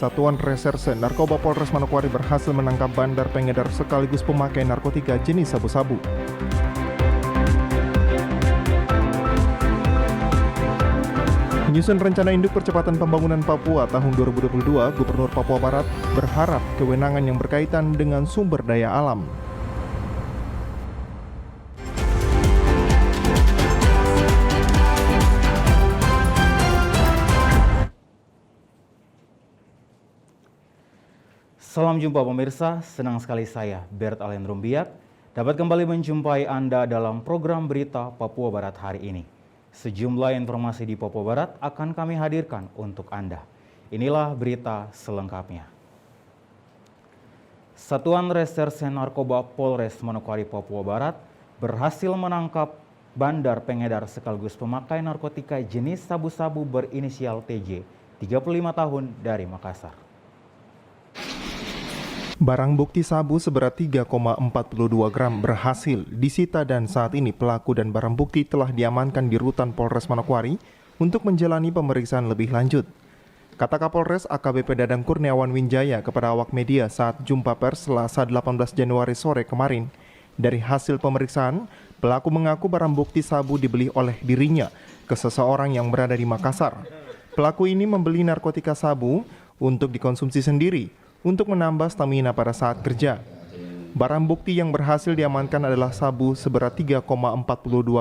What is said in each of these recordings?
Satuan Reserse Narkoba Polres Manokwari berhasil menangkap bandar pengedar sekaligus pemakai narkotika jenis sabu-sabu. Menyusun rencana induk percepatan pembangunan Papua tahun 2022, Gubernur Papua Barat berharap kewenangan yang berkaitan dengan sumber daya alam. Salam jumpa pemirsa, senang sekali saya, Bert Alen Rumbiak, dapat kembali menjumpai Anda dalam program berita Papua Barat hari ini. Sejumlah informasi di Papua Barat akan kami hadirkan untuk Anda. Inilah berita selengkapnya. Satuan Reserse Narkoba Polres Manokwari Papua Barat berhasil menangkap bandar pengedar sekaligus pemakai narkotika jenis sabu-sabu berinisial TJ, 35 tahun dari Makassar. Barang bukti sabu seberat 3,42 gram berhasil disita dan saat ini pelaku dan barang bukti telah diamankan di Rutan Polres Manokwari untuk menjalani pemeriksaan lebih lanjut. Kata Kapolres AKBP Dadang Kurniawan Winjaya kepada awak media saat jumpa pers Selasa 18 Januari sore kemarin. Dari hasil pemeriksaan, pelaku mengaku barang bukti sabu dibeli oleh dirinya ke seseorang yang berada di Makassar. Pelaku ini membeli narkotika sabu untuk dikonsumsi sendiri untuk menambah stamina pada saat kerja. Barang bukti yang berhasil diamankan adalah sabu seberat 3,42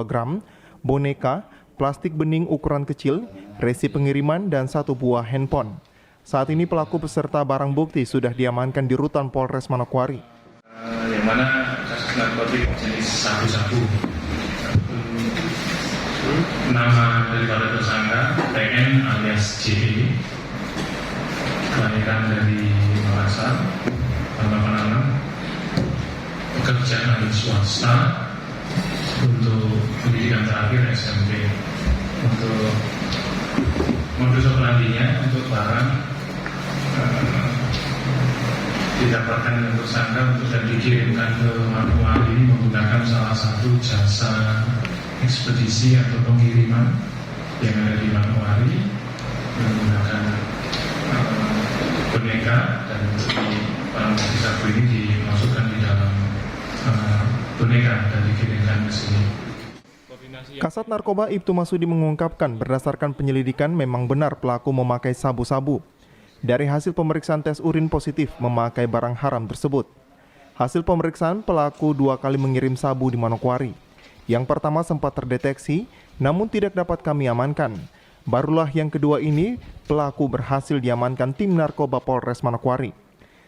gram, boneka, plastik bening ukuran kecil, resi pengiriman, dan satu buah handphone. Saat ini pelaku beserta barang bukti sudah diamankan di Rutan Polres Manokwari. Yang mana kasus narkotik jenis sabu-sabu. Nama daripada tersangka TN alias JE, kelahiran dari Makassar, tanggal 6, pekerjaan di swasta, untuk pendidikan terakhir SMP. Untuk modus operandinya untuk barang didapatkan dengan tersangka dan dikirimkan ke Manokwari menggunakan salah satu jasa ekspedisi atau pengiriman yang ada di Manokwari menggunakan boneka, dan barang bukti sabu ini dimasukkan di dalam boneka dan dikirimkan ke sini. Kasat Narkoba Ibtu Masudi mengungkapkan berdasarkan penyelidikan memang benar pelaku memakai sabu-sabu. Dari hasil pemeriksaan tes urin positif memakai barang haram tersebut. Hasil pemeriksaan pelaku 2 kali mengirim sabu di Manokwari. Yang pertama sempat terdeteksi namun tidak dapat kami amankan. Barulah yang kedua ini pelaku berhasil diamankan tim narkoba Polres Manokwari.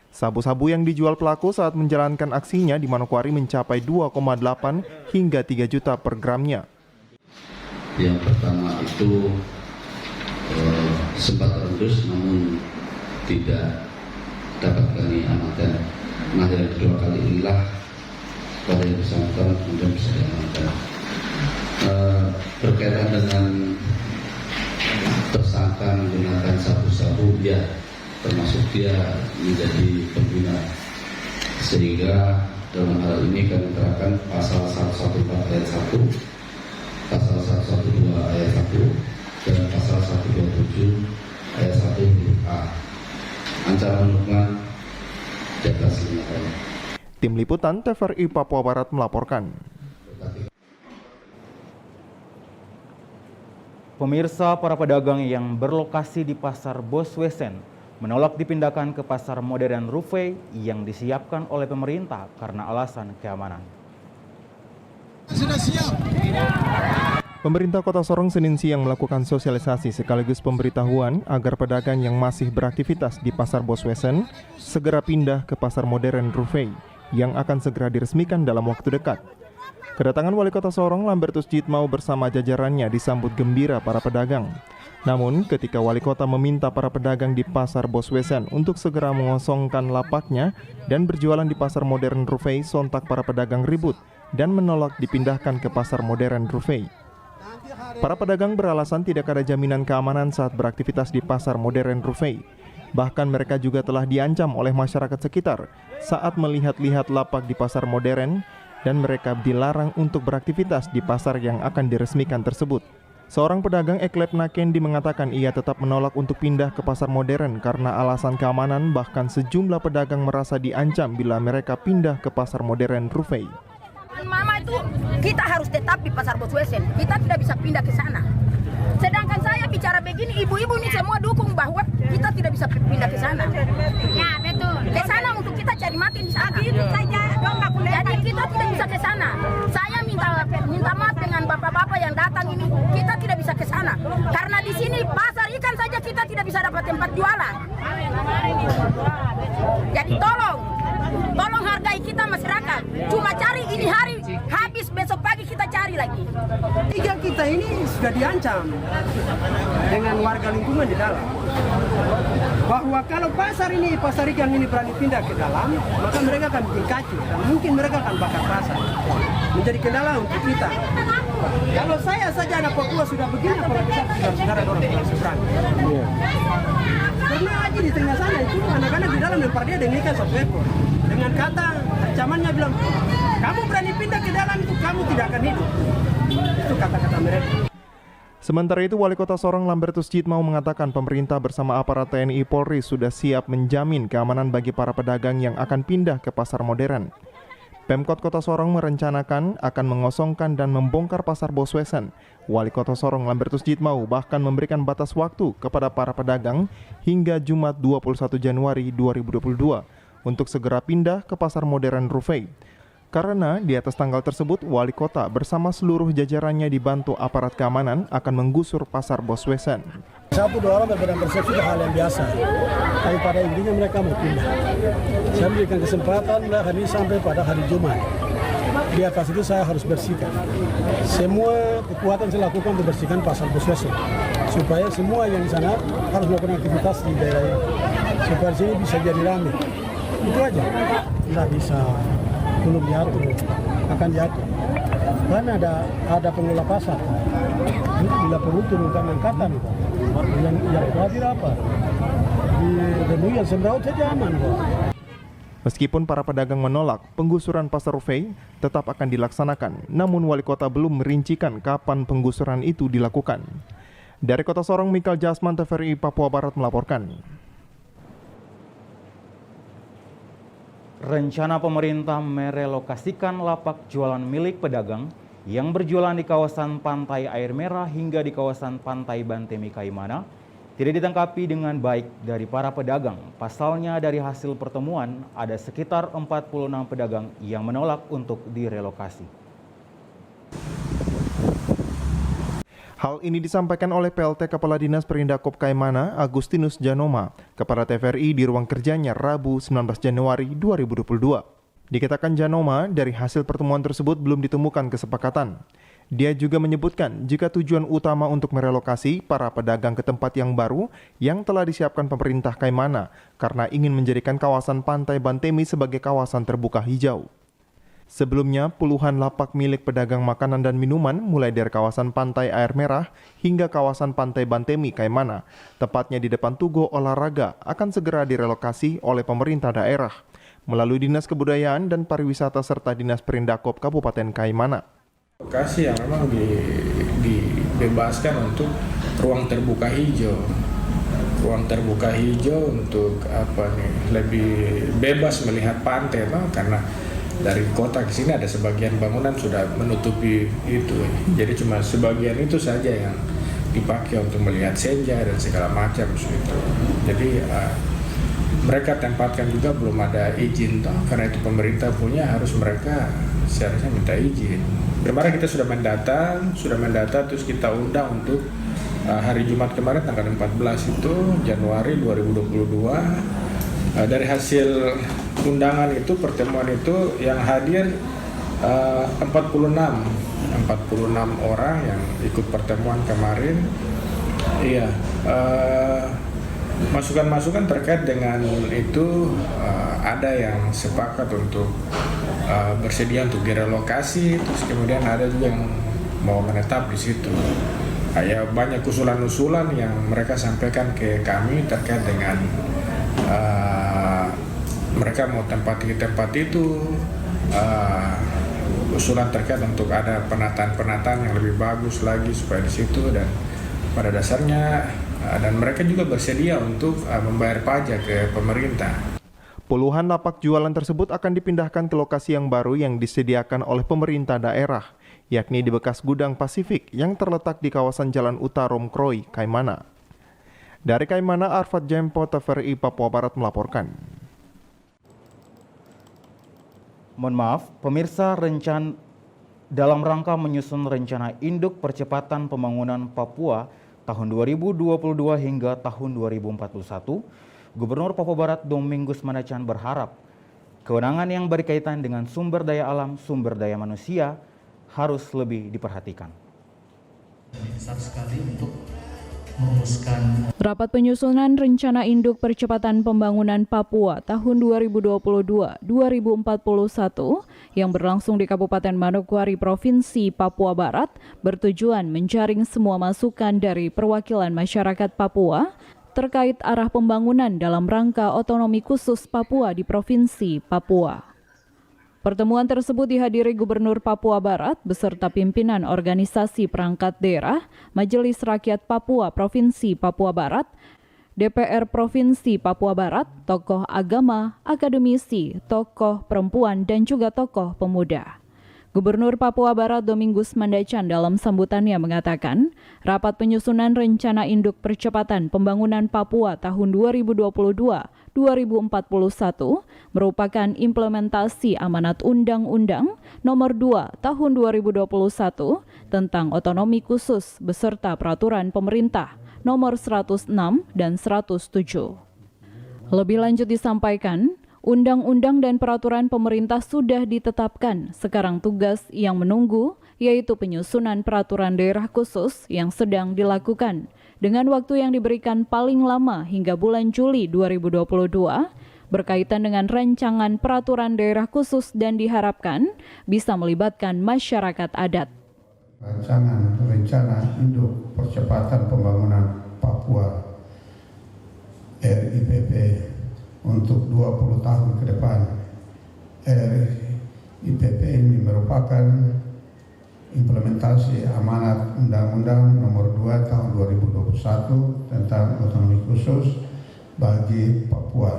Sabu-sabu yang dijual pelaku saat menjalankan aksinya di Manokwari mencapai 2,8 hingga 3 juta per gramnya. Yang pertama itu sempat terendus namun tidak dapat kami amankan. Nah, yang kedua kali inilah pada yang bersangkutan kemudian bisa diamankan. Berkaitan dengan tersangka menggunakan sabu-sabu, ya termasuk dia menjadi pengguna, sehingga dalam hal ini kami terapkan pasal 114 ayat 1, pasal 112 ayat 1, dan pasal 127 ayat 1 huruf A. Ancaman hukuman di atas 5 tahun. Tim Liputan TVRI Papua Barat melaporkan. Pemirsa, para pedagang yang berlokasi di Pasar Boswesen menolak dipindahkan ke Pasar Modern Rufai yang disiapkan oleh pemerintah karena alasan keamanan. Sudah siap. Pemerintah Kota Sorong Senin siang melakukan sosialisasi sekaligus pemberitahuan agar pedagang yang masih beraktivitas di Pasar Boswesen segera pindah ke Pasar Modern Rufai yang akan segera diresmikan dalam waktu dekat. Kedatangan Wali Kota Sorong Lambertus Jitmau bersama jajarannya disambut gembira para pedagang. Namun ketika Wali Kota meminta para pedagang di Pasar Boswesen untuk segera mengosongkan lapaknya dan berjualan di Pasar Modern Rufai, sontak para pedagang ribut dan menolak dipindahkan ke Pasar Modern Rufai. Para pedagang beralasan tidak ada jaminan keamanan saat beraktivitas di Pasar Modern Rufai. Bahkan mereka juga telah diancam oleh masyarakat sekitar saat melihat-lihat lapak di Pasar Modern dan mereka dilarang untuk beraktivitas di pasar yang akan diresmikan tersebut. Seorang pedagang Eklep Nakendi mengatakan ia tetap menolak untuk pindah ke pasar modern karena alasan keamanan, bahkan sejumlah pedagang merasa diancam bila mereka pindah ke pasar modern Rufai. Mama itu kita harus tetap di pasar Boswesen, kita tidak bisa pindah ke sana. Sedangkan saya bicara begini, ibu-ibu ini semua dukung bahwa kita tidak bisa pindah ke sana. Ya betul. Ke sana untuk kita cari mati di sana. Jadi kita tidak bisa ke sana. Saya minta maaf dengan bapak-bapak yang datang ini. Kita tidak bisa ke sana karena di sini pasar ikan saja kita tidak bisa dapat tempat jualan. Jadi tolong hargai kita masyarakat. Cuma cari ini hari, habis besok pagi kita cari lagi. Tiga kita ini sudah diancam dengan warga lingkungan di dalam. Bahwa kalau pasar ikan ini berani pindah ke dalam, maka mereka akan bikin kacau dan mungkin mereka akan bakar pasar. Menjadi kendala untuk kita. Kalau saya saja anak Papua sudah begini, apalagi saudara-saudara orang pulang seberang. Karena aja di tengah sana itu anak-anak di dalam lempar dia dengan ikan satu ekor. Dengan kata ancamannya bilang, kamu berani pindah ke dalam itu kamu tidak akan hidup. Itu kata-kata mereka. Sementara itu, Wali Kota Sorong Lambertus Jitmau mengatakan pemerintah bersama aparat TNI Polri sudah siap menjamin keamanan bagi para pedagang yang akan pindah ke pasar modern. Pemkot Kota Sorong merencanakan akan mengosongkan dan membongkar pasar Boswesen. Wali Kota Sorong Lambertus Jitmau bahkan memberikan batas waktu kepada para pedagang hingga Jumat 21 Januari 2022 untuk segera pindah ke pasar modern Rufai. Karena di atas tanggal tersebut, Wali Kota bersama seluruh jajarannya dibantu aparat keamanan akan menggusur pasar Boswesen. Satu dua orang berbeda persepsi itu hal yang biasa. Tapi pada intinya mereka mau pindah. Saya berikan kesempatan mereka ini sampai pada hari Jumat. Di atas itu saya harus bersihkan. Semua kekuatan saya lakukan untuk bersihkan pasar Boswesen. Supaya semua yang di sana harus melakukan aktivitas di daerah ini. Supaya sini bisa jadi ramai. Itu aja. Tidak bisa belum diatur, akan diatur. Karena ada pengelola pasar. Bila perlu turunkan angkatan. Yang khawatir apa? Di Denuyang Sembraut saja aman kok. Meskipun para pedagang menolak, penggusuran pasar Rufai tetap akan dilaksanakan. Namun Wali Kota belum merincikan kapan penggusuran itu dilakukan. Dari Kota Sorong, Michael Jasman, TVRI Papua Barat melaporkan. Rencana pemerintah merelokasikan lapak jualan milik pedagang yang berjualan di kawasan Pantai Air Merah hingga di kawasan Pantai Bantemi Kaimana tidak ditangkapi dengan baik dari para pedagang. Pasalnya dari hasil pertemuan ada sekitar 46 pedagang yang menolak untuk direlokasi. Hal ini disampaikan oleh PLT Kepala Dinas Perindakop Kaimana, Agustinus Janoma, kepada TVRI di ruang kerjanya Rabu 19 Januari 2022. Dikatakan Janoma, dari hasil pertemuan tersebut belum ditemukan kesepakatan. Dia juga menyebutkan jika tujuan utama untuk merelokasi para pedagang ke tempat yang baru yang telah disiapkan pemerintah Kaimana karena ingin menjadikan kawasan Pantai Bantemi sebagai kawasan terbuka hijau. Sebelumnya, puluhan lapak milik pedagang makanan dan minuman mulai dari kawasan Pantai Air Merah hingga kawasan Pantai Bantemi Kaimana, tepatnya di depan Tugu Olahraga, akan segera direlokasi oleh pemerintah daerah melalui Dinas Kebudayaan dan Pariwisata serta Dinas Perindakop Kabupaten Kaimana. Lokasi yang memang dibebaskan untuk ruang terbuka hijau. Ruang terbuka hijau untuk lebih bebas melihat pantai, karena dari kota ke sini ada sebagian bangunan sudah menutupi itu. Jadi cuma sebagian itu saja yang dipakai untuk melihat senja dan segala macam itu. Jadi mereka tempatkan juga belum ada izin karena itu pemerintah punya, harus mereka seharusnya minta izin. Kemarin kita sudah mendata terus kita undang untuk hari Jumat kemarin tanggal 14 itu Januari 2022. Dari hasil undangan itu, pertemuan itu yang hadir 46 orang yang ikut pertemuan kemarin. Iya, masukan-masukan terkait dengan itu ada yang sepakat untuk bersedia untuk direlokasi, terus kemudian ada juga yang mau menetap di situ. Ya, banyak usulan-usulan yang mereka sampaikan ke kami terkait dengan mereka mau tempat di tempat itu usulan terkait untuk ada penataan yang lebih bagus lagi supaya di situ, dan pada dasarnya dan mereka juga bersedia untuk membayar pajak ke pemerintah. Puluhan lapak jualan tersebut akan dipindahkan ke lokasi yang baru yang disediakan oleh pemerintah daerah, yakni di bekas gudang Pasifik yang terletak di kawasan Jalan Utarom Kroi, Kaimana. Dari Kaimana, Arfad Jempo, TVRI Papua Barat melaporkan. Mohon maaf, pemirsa, dalam rangka menyusun rencana induk percepatan pembangunan Papua tahun 2022 hingga tahun 2041, Gubernur Papua Barat Domingus Mandacan berharap kewenangan yang berkaitan dengan sumber daya alam, sumber daya manusia harus lebih diperhatikan. Besar sekali untuk merumuskan Rapat penyusunan rencana induk percepatan pembangunan Papua tahun 2022-2041 yang berlangsung di Kabupaten Manokwari, Provinsi Papua Barat bertujuan menjaring semua masukan dari perwakilan masyarakat Papua terkait arah pembangunan dalam rangka otonomi khusus Papua di Provinsi Papua. Pertemuan tersebut dihadiri Gubernur Papua Barat beserta pimpinan organisasi perangkat daerah, Majelis Rakyat Papua Provinsi Papua Barat, DPR Provinsi Papua Barat, tokoh agama, akademisi, tokoh perempuan, dan juga tokoh pemuda. Gubernur Papua Barat Domingus Mandacan dalam sambutannya mengatakan, rapat penyusunan rencana induk percepatan pembangunan Papua tahun 2022-2041 merupakan implementasi amanat Undang-Undang Nomor 2 Tahun 2021 tentang otonomi khusus beserta peraturan pemerintah Nomor 106 dan 107. Lebih lanjut disampaikan, Undang-undang dan peraturan pemerintah sudah ditetapkan. Sekarang tugas yang menunggu yaitu penyusunan peraturan daerah khusus yang sedang dilakukan dengan waktu yang diberikan paling lama hingga bulan Juli 2022 berkaitan dengan rancangan peraturan daerah khusus dan diharapkan bisa melibatkan masyarakat adat. Rancangan rencana induk percepatan pembangunan Papua RIPP untuk 20 tahun ke depan. RIPP ini merupakan implementasi amanat Undang-Undang Nomor 2 Tahun 2021 tentang otonomi khusus bagi Papua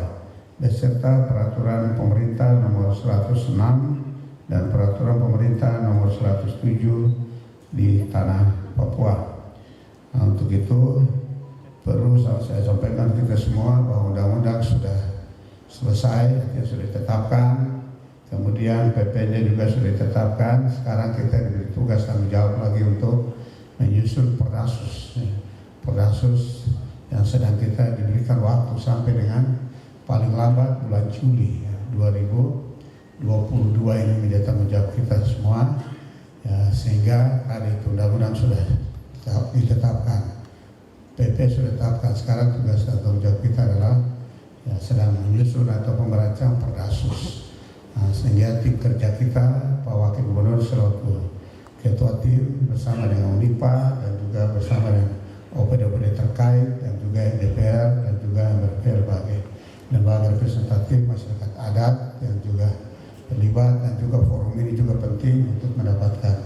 beserta peraturan pemerintah Nomor 106 dan peraturan pemerintah Nomor 107 di tanah Papua. Nah, untuk itu perlu saya sampaikan kita semua bahwa undang-undang sudah selesai, yang sudah ditetapkan, kemudian PP-nya juga sudah ditetapkan. Sekarang kita diberi tugas tanggung jawab lagi untuk menyusun Perdasus yang sedang kita diberikan waktu sampai dengan paling lambat bulan Juli 2022 ini menjadi tanggung jawab kita semua, ya, sehingga tadi undang-undang sudah ditetapkan, PP sudah ditetapkan. Sekarang tugas dan tanggung jawab kita adalah sedang menyusun atau merancang Perdasus. Nah, sehingga tim kerja kita, Pak Wakil Gubernur selaku Ketua tim bersama dengan UNIPA dan juga bersama dengan OPD-OPD terkait dan juga DPR dan juga berbagai lembaga representatif masyarakat adat yang juga terlibat, dan juga forum ini juga penting untuk mendapatkan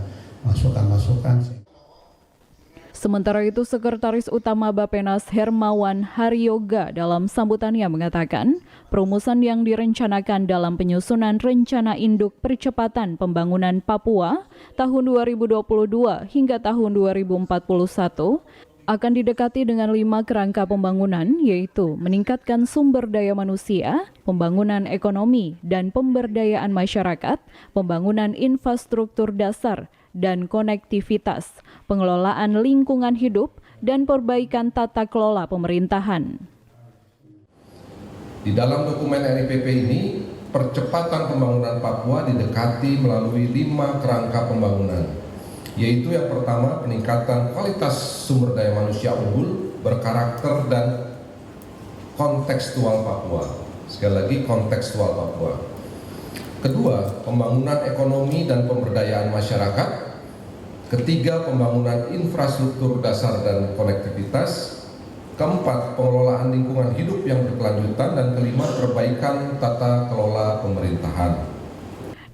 masukan-masukan. Sementara itu, Sekretaris Utama Bappenas Hermawan Haryoga dalam sambutannya mengatakan, perumusan yang direncanakan dalam penyusunan rencana induk percepatan pembangunan Papua tahun 2022 hingga tahun 2041 akan didekati dengan 5 kerangka pembangunan, yaitu meningkatkan sumber daya manusia, pembangunan ekonomi dan pemberdayaan masyarakat, pembangunan infrastruktur dasar dan konektivitas, pengelolaan lingkungan hidup, dan perbaikan tata kelola pemerintahan. Di dalam dokumen RIPP ini, percepatan pembangunan Papua didekati melalui 5 kerangka pembangunan, yaitu yang pertama peningkatan kualitas sumber daya manusia unggul, berkarakter dan kontekstual Papua. Sekali lagi, kontekstual Papua. Kedua, pembangunan ekonomi dan pemberdayaan masyarakat. Ketiga, pembangunan infrastruktur dasar dan konektivitas. Keempat, pengelolaan lingkungan hidup yang berkelanjutan. Dan kelima, perbaikan tata kelola pemerintahan.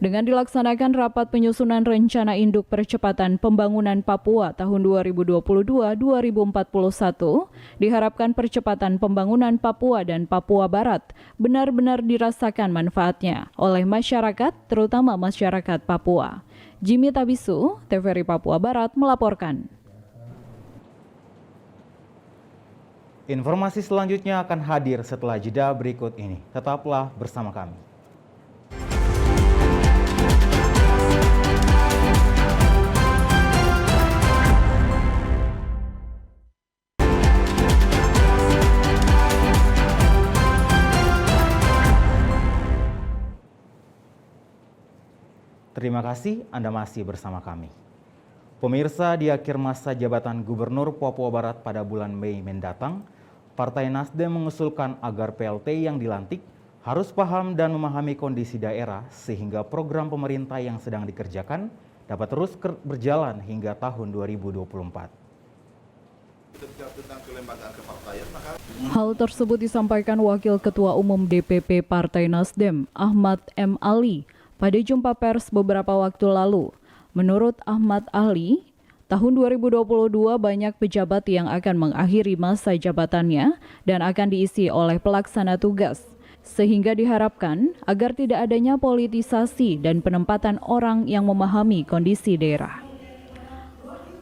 Dengan dilaksanakan rapat penyusunan rencana induk percepatan pembangunan Papua tahun 2022-2041, diharapkan percepatan pembangunan Papua dan Papua Barat benar-benar dirasakan manfaatnya oleh masyarakat, terutama masyarakat Papua. Jimmy Tabisu, TVRI Papua Barat melaporkan. Informasi selanjutnya akan hadir setelah jeda berikut ini. Tetaplah bersama kami. Terima kasih Anda masih bersama kami. Pemirsa, di akhir masa jabatan Gubernur Papua Barat pada bulan Mei mendatang, Partai Nasdem mengusulkan agar PLT yang dilantik harus paham dan memahami kondisi daerah sehingga program pemerintah yang sedang dikerjakan dapat terus berjalan hingga tahun 2024. Hal tersebut disampaikan Wakil Ketua Umum DPP Partai Nasdem, Ahmad M. Ali, pada jumpa pers beberapa waktu lalu. Menurut Ahmad Ali, tahun 2022 banyak pejabat yang akan mengakhiri masa jabatannya dan akan diisi oleh pelaksana tugas, sehingga diharapkan agar tidak adanya politisasi dan penempatan orang yang memahami kondisi daerah.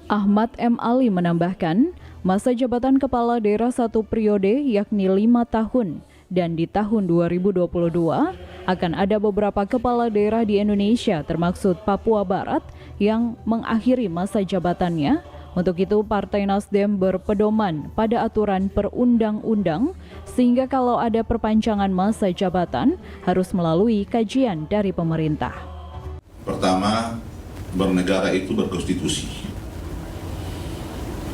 Ahmad M. Ali menambahkan, masa jabatan kepala daerah satu periode yakni 5 tahun, dan di tahun 2022 akan ada beberapa kepala daerah di Indonesia termasuk Papua Barat yang mengakhiri masa jabatannya. Untuk itu Partai Nasdem berpedoman pada aturan perundang-undang sehingga kalau ada perpanjangan masa jabatan harus melalui kajian dari pemerintah. Pertama, bernegara itu berkonstitusi.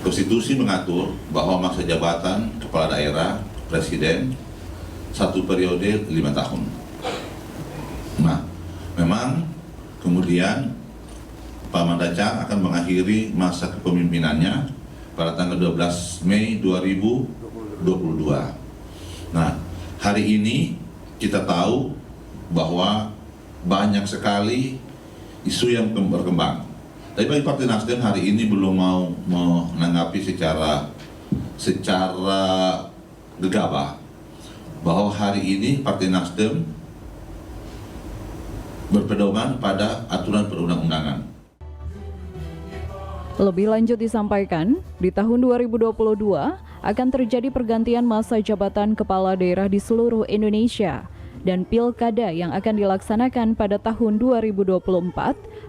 Konstitusi mengatur bahwa masa jabatan kepala daerah, presiden, satu periode 5 tahun. Nah, memang kemudian Pak Mandacang akan mengakhiri masa kepemimpinannya pada tanggal 12 Mei 2022. Nah, hari ini kita tahu bahwa banyak sekali isu yang berkembang. Tapi bagi Partai Nasdem hari ini belum mau menanggapi secara gegabah bahwa hari ini Partai Nasdem berpedoman pada aturan perundang-undangan. Lebih lanjut disampaikan, di tahun 2022 akan terjadi pergantian masa jabatan kepala daerah di seluruh Indonesia dan pilkada yang akan dilaksanakan pada tahun 2024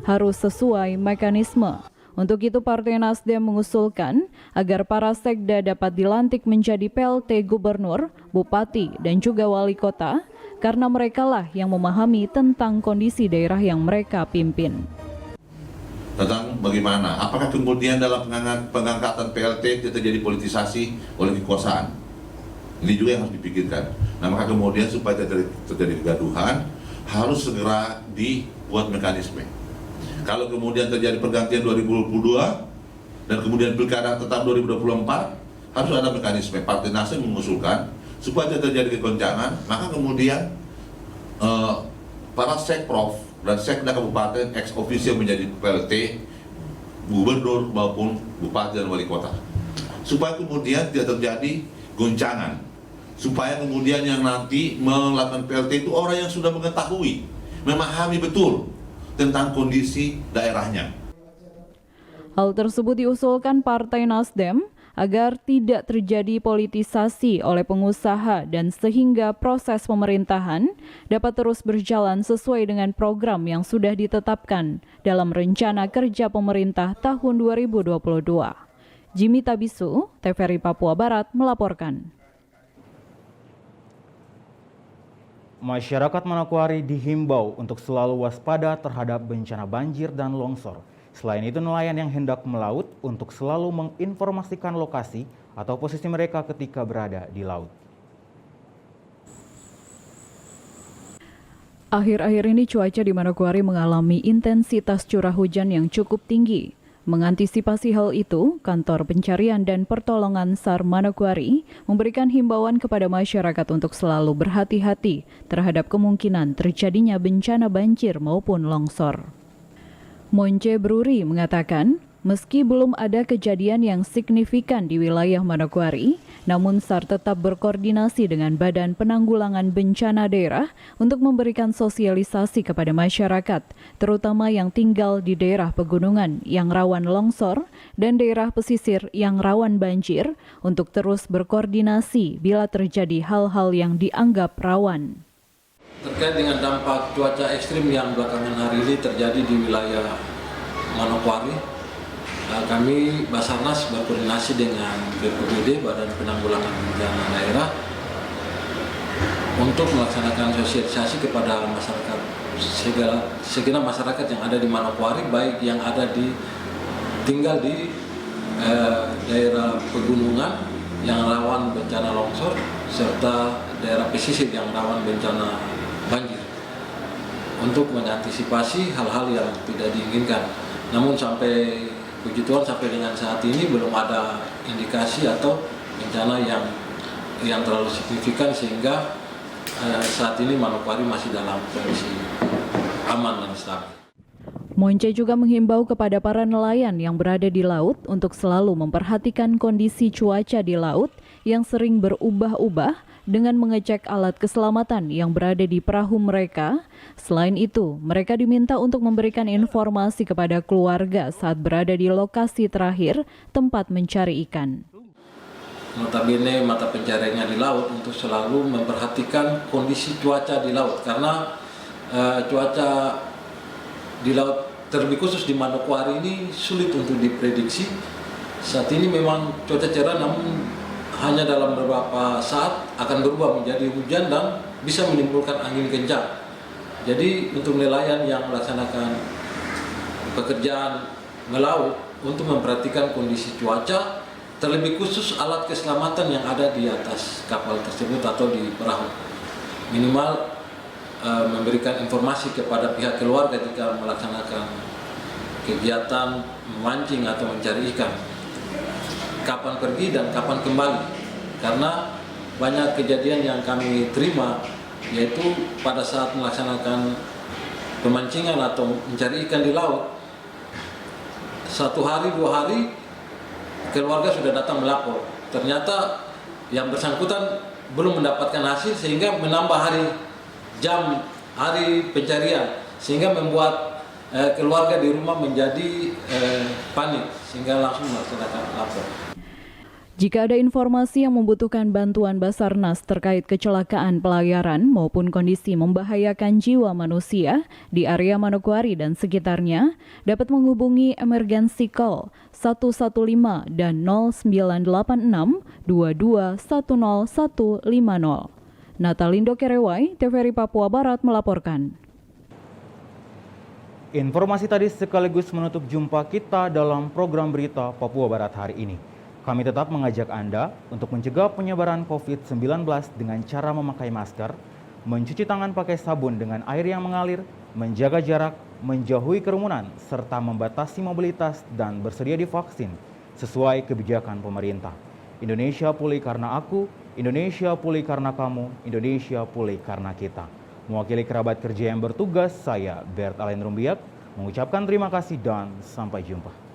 harus sesuai mekanisme. Untuk itu Partai Nasdem mengusulkan agar para sekda dapat dilantik menjadi PLT Gubernur, Bupati, dan juga Wali Kota karena merekalah yang memahami tentang kondisi daerah yang mereka pimpin. Tentang bagaimana, apakah kemudian dalam pengangkatan PLT terjadi politisasi oleh kekuasaan? Ini juga yang harus dipikirkan. Nah, maka kemudian supaya terjadi kegaduhan harus segera dibuat mekanisme. Kalau kemudian terjadi pergantian 2022 dan kemudian pilkada tetap 2024, harus ada mekanisme. Partai Nasdem mengusulkan supaya tidak terjadi kegoncangan, maka kemudian para sekprov dan sekda kabupaten ex officio menjadi PLT gubernur maupun bupati dan wali kota, supaya kemudian tidak terjadi goncangan, supaya kemudian yang nanti melakukan PLT itu orang yang sudah mengetahui, memahami betul tentang kondisi daerahnya. Hal tersebut diusulkan Partai Nasdem agar tidak terjadi politisasi oleh pengusaha dan sehingga proses pemerintahan dapat terus berjalan sesuai dengan program yang sudah ditetapkan dalam rencana kerja pemerintah tahun 2022. Jimmy Tabisu, TVRI Papua Barat melaporkan. Masyarakat Manokwari dihimbau untuk selalu waspada terhadap bencana banjir dan longsor. Selain itu, nelayan yang hendak melaut untuk selalu menginformasikan lokasi atau posisi mereka ketika berada di laut. Akhir-akhir ini cuaca di Manokwari mengalami intensitas curah hujan yang cukup tinggi. Mengantisipasi hal itu, Kantor Pencarian dan Pertolongan SAR Manokwari memberikan himbauan kepada masyarakat untuk selalu berhati-hati terhadap kemungkinan terjadinya bencana banjir maupun longsor. Monce Bruri mengatakan, meski belum ada kejadian yang signifikan di wilayah Manokwari, namun SAR tetap berkoordinasi dengan Badan Penanggulangan Bencana Daerah untuk memberikan sosialisasi kepada masyarakat, terutama yang tinggal di daerah pegunungan yang rawan longsor dan daerah pesisir yang rawan banjir, untuk terus berkoordinasi bila terjadi hal-hal yang dianggap rawan. Terkait dengan dampak cuaca ekstrim yang belakangan hari ini terjadi di wilayah Manokwari, kami Basarnas berkoordinasi dengan BPBD, Badan Penanggulangan Bencana Daerah, untuk melaksanakan sosialisasi kepada masyarakat, segenap masyarakat yang ada di Manokwari, baik yang ada tinggal di daerah pegunungan yang rawan bencana longsor, serta daerah pesisir yang rawan bencana banjir, untuk mengantisipasi hal-hal yang tidak diinginkan. Namun puji Tuhan sampai dengan saat ini belum ada indikasi atau bencana yang terlalu signifikan, sehingga saat ini Manokwari masih dalam kondisi aman dan stabil. Monce juga menghimbau kepada para nelayan yang berada di laut untuk selalu memperhatikan kondisi cuaca di laut yang sering berubah-ubah dengan mengecek alat keselamatan yang berada di perahu mereka. Selain itu, mereka diminta untuk memberikan informasi kepada keluarga saat berada di lokasi terakhir tempat mencari ikan. Notabene mata pencariannya di laut untuk selalu memperhatikan kondisi cuaca di laut, karena cuaca di laut terlebih khusus di Manokwari ini sulit untuk diprediksi. Saat ini memang cuaca cerah, namun hanya dalam beberapa saat akan berubah menjadi hujan dan bisa menimbulkan angin kencang. Jadi untuk nelayan yang melaksanakan pekerjaan melaut untuk memperhatikan kondisi cuaca, terlebih khusus alat keselamatan yang ada di atas kapal tersebut atau di perahu. Minimal memberikan informasi kepada pihak keluarga jika melaksanakan kegiatan memancing atau mencari ikan, kapan pergi dan kapan kembali. Karena banyak kejadian yang kami terima, yaitu pada saat melaksanakan pemancingan atau mencari ikan di laut, 1 hari 2 hari keluarga sudah datang melapor, ternyata yang bersangkutan belum mendapatkan hasil, sehingga menambah hari pencarian, sehingga membuat keluarga di rumah menjadi panik, sehingga langsung melaksanakan lapor. Jika ada informasi yang membutuhkan bantuan Basarnas terkait kecelakaan pelayaran maupun kondisi membahayakan jiwa manusia di area Manokwari dan sekitarnya, dapat menghubungi emergency call 115 dan 0986 22 10150. Natalindo Kerewai, TVRI Papua Barat melaporkan. Informasi tadi sekaligus menutup jumpa kita dalam program berita Papua Barat hari ini. Kami tetap mengajak Anda untuk mencegah penyebaran COVID-19 dengan cara memakai masker, mencuci tangan pakai sabun dengan air yang mengalir, menjaga jarak, menjauhi kerumunan, serta membatasi mobilitas dan bersedia divaksin sesuai kebijakan pemerintah. Indonesia pulih karena aku, Indonesia pulih karena kamu, Indonesia pulih karena kita. Mewakili kerabat kerja yang bertugas, saya Bert Alen Rumbiak mengucapkan terima kasih dan sampai jumpa.